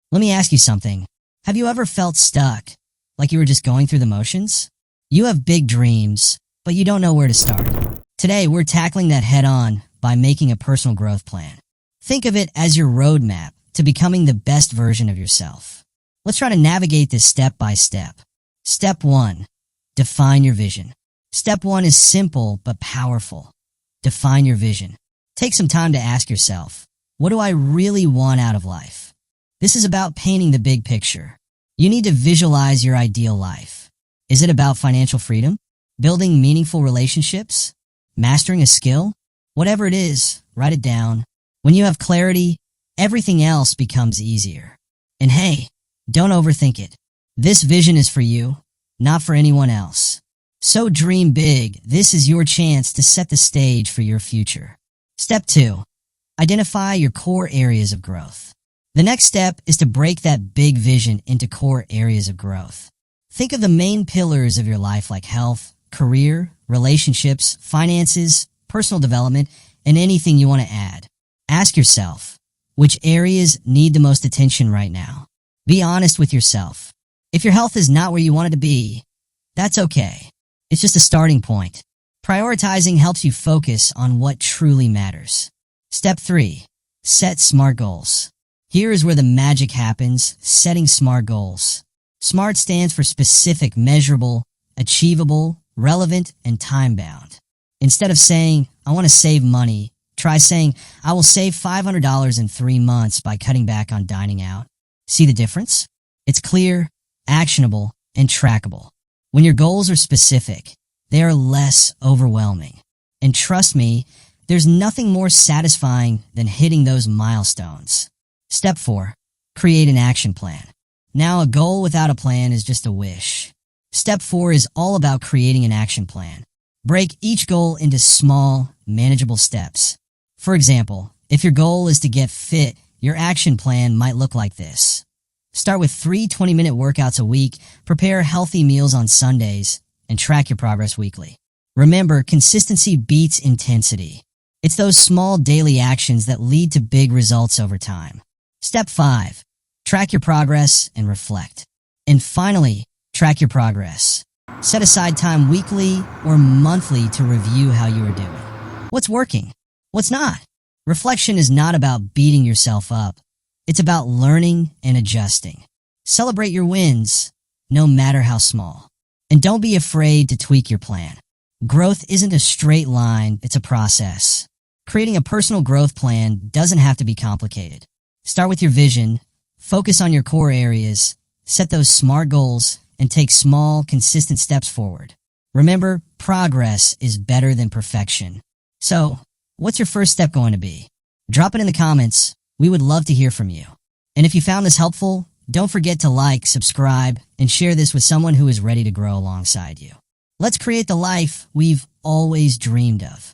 Let me ask you something. Have you ever felt stuck, like you were just going through the motions? You have big dreams, but you don't know where to start. Today, we're tackling that head on by making a personal growth plan. Think of it as your roadmap to becoming the best version of yourself. Let's try to navigate this step by step. Step 1. Define your vision. Step 1 is simple but powerful. Define your vision. Take some time to ask yourself, what do I really want out of life? This is about painting the big picture. You need to visualize your ideal life. Is it about financial freedom? Building meaningful relationships? Mastering a skill? Whatever it is, write it down. When you have clarity, everything else becomes easier. And hey, don't overthink it. This vision is for you, not for anyone else. So dream big. This is your chance to set the stage for your future. Step 2. Identify your core areas of growth. The next step is to break that big vision into core areas of growth. Think of the main pillars of your life like health, career, relationships, finances, personal development, and anything you want to add. Ask yourself, which areas need the most attention right now? Be honest with yourself. If your health is not where you want it to be, that's okay. It's just a starting point. Prioritizing helps you focus on what truly matters. Step 3. Set SMART goals. Here is where the magic happens, setting SMART goals. SMART stands for specific, measurable, achievable, relevant, and time-bound. Instead of saying, I want to save money, try saying, I will save $500 in 3 months by cutting back on dining out. See the difference? It's clear, actionable, and trackable. When your goals are specific, they are less overwhelming. And trust me, there's nothing more satisfying than hitting those milestones. Step 4. Create an action plan. Now, a goal without a plan is just a wish. Step 4 is all about creating an action plan. Break each goal into small, manageable steps. For example, if your goal is to get fit, your action plan might look like this. Start with 3 20-minute workouts a week, prepare healthy meals on Sundays, and track your progress weekly. Remember, consistency beats intensity. It's those small daily actions that lead to big results over time. Step 5. Track your progress and reflect. And finally, track your progress. Set aside time weekly or monthly to review how you are doing. What's working? What's not? Reflection is not about beating yourself up. It's about learning and adjusting. Celebrate your wins, no matter how small. And don't be afraid to tweak your plan. Growth isn't a straight line, it's a process. Creating a personal growth plan doesn't have to be complicated. Start with your vision, focus on your core areas, set those SMART goals, and take small, consistent steps forward. Remember, progress is better than perfection. So, what's your first step going to be? Drop it in the comments. We would love to hear from you. And if you found this helpful, don't forget to like, subscribe, and share this with someone who is ready to grow alongside you. Let's create the life we've always dreamed of.